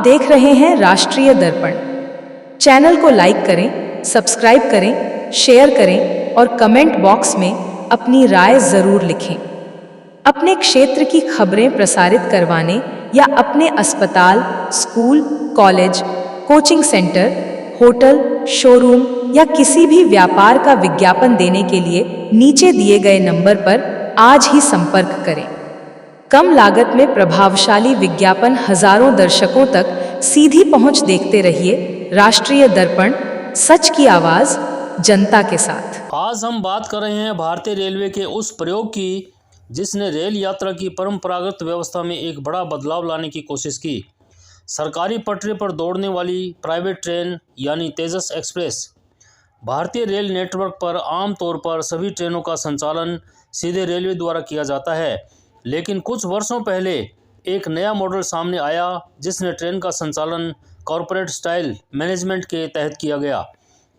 देख रहे हैं राष्ट्रीय दर्पण। चैनल को लाइक करें, सब्सक्राइब करें, शेयर करें और कमेंट बॉक्स में अपनी राय जरूर लिखें। अपने क्षेत्र की खबरें प्रसारित करवाने या अपने अस्पताल, school, college, coaching centre, hotel, showroom या किसी भी व्यापार का विज्ञापन देने के लिए नीचे दिए गए नंबर पर आज ही संपर्क करें। कम लागत में प्रभावशाली विज्ञापन, हजारों दर्शकों तक सीधी पहुंच। देखते रहिए राष्ट्रीय दर्पण, सच की आवाज जनता के साथ। आज हम बात कर रहे हैं भारतीय रेलवे के उस प्रयोग की जिसने रेल यात्रा की परंपरागत व्यवस्था में एक बड़ा बदलाव लाने की कोशिश की। सरकारी पटरी पर दौड़ने वाली प्राइवेट ट्रेन यानी तेजस एक्सप्रेस। भारतीय रेल नेटवर्क पर आमतौर पर सभी ट्रेनों का संचालन सीधे रेलवे द्वारा किया जाता है, लेकिन कुछ वर्षों पहले एक नया मॉडल सामने आया जिसने ट्रेन का संचालन कॉरपोरेट स्टाइल मैनेजमेंट के तहत किया गया।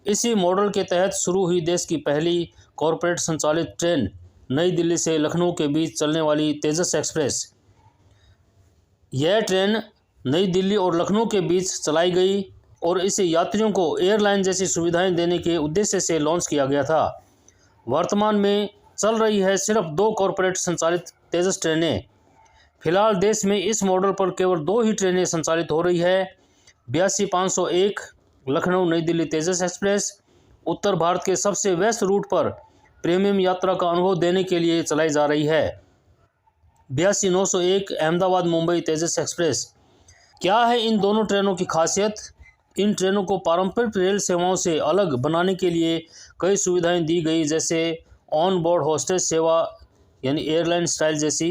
इसी मॉडल के तहत शुरू हुई देश की पहली कॉरपोरेट संचालित ट्रेन नई दिल्ली से लखनऊ के बीच चलने वाली तेजस एक्सप्रेस। यह ट्रेन नई दिल्ली और लखनऊ के बीच चलाई गई और इसे यात्रियों को एयरलाइन जैसी सुविधाएं देने के उद्देश्य से लॉन्च किया गया था। वर्तमान में चल रही है सिर्फ 2 कॉरपोरेट संचालित तेजस ट्रेनें। फिलहाल देश में इस मॉडल पर केवल 2 ही ट्रेनें संचालित हो रही है। 82-501 लखनऊ नई दिल्ली तेजस एक्सप्रेस उत्तर भारत के सबसे व्यस्त रूट पर प्रीमियम यात्रा का अनुभव देने के लिए चलाई जा रही है। 82-901 अहमदाबाद मुंबई तेजस एक्सप्रेस। क्या है इन दोनों ट्रेनों की खासियत? इन ट्रेनों को पारंपरिक रेल सेवाओं से अलग बनाने के लिए कई सुविधाएं दी गई, जैसे ऑन बोर्ड होस्टेस सेवा यानी एयरलाइन स्टाइल जैसी,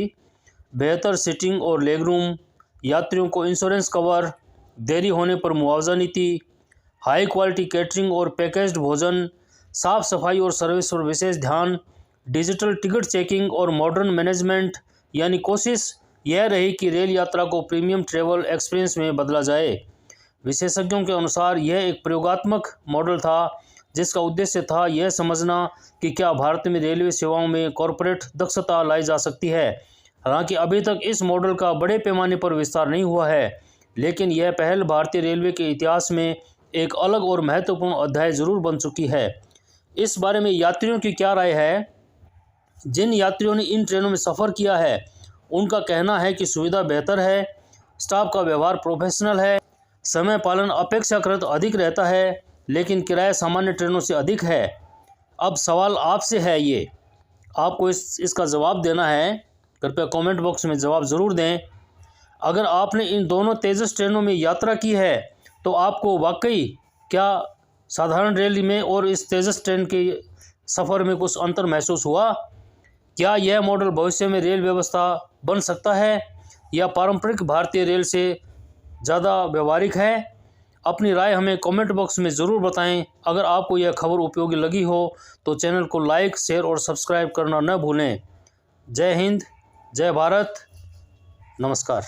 बेहतर सीटिंग और लेग रूम, यात्रियों को इंश्योरेंस कवर, देरी होने पर मुआवजा नीति, हाई क्वालिटी कैटरिंग और पैकेज्ड भोजन, साफ सफाई और सर्विस पर विशेष ध्यान, डिजिटल टिकट चेकिंग और मॉडर्न मैनेजमेंट। यानी कोशिश यह रही कि रेल यात्रा को प्रीमियम ट्रैवल एक्सपीरियंस में बदला जाए। विशेषज्ञों के अनुसार यह एक प्रयोगात्मक मॉडल था जिसका उद्देश्य था यह समझना कि क्या भारत में रेलवे सेवाओं में कॉरपोरेट दक्षता लाई जा सकती है। हालांकि अभी तक इस मॉडल का बड़े पैमाने पर विस्तार नहीं हुआ है, लेकिन यह पहल भारतीय रेलवे के इतिहास में एक अलग और महत्वपूर्ण अध्याय जरूर बन चुकी है। इस बारे में यात्रियों की क्या राय है? जिन यात्रियों ने इन ट्रेनों में सफ़र किया है उनका कहना है कि सुविधा बेहतर है, स्टाफ का व्यवहार प्रोफेशनल है, समय पालन अपेक्षाकृत अधिक रहता है, लेकिन किराया सामान्य ट्रेनों से अधिक है। अब सवाल आपसे है, ये आपको इसका जवाब देना है। कृपया कमेंट बॉक्स में जवाब ज़रूर दें। अगर आपने इन दोनों तेजस ट्रेनों में यात्रा की है तो आपको वाकई क्या साधारण रेल में और इस तेजस ट्रेन के सफ़र में कुछ अंतर महसूस हुआ? क्या यह मॉडल भविष्य में रेल व्यवस्था बन सकता है या पारंपरिक भारतीय रेल से ज़्यादा व्यवहारिक है? अपनी राय हमें कमेंट बॉक्स में ज़रूर बताएं। अगर आपको यह खबर उपयोगी लगी हो तो चैनल को लाइक, शेयर और सब्सक्राइब करना न भूलें। जय हिंद, जय भारत, नमस्कार।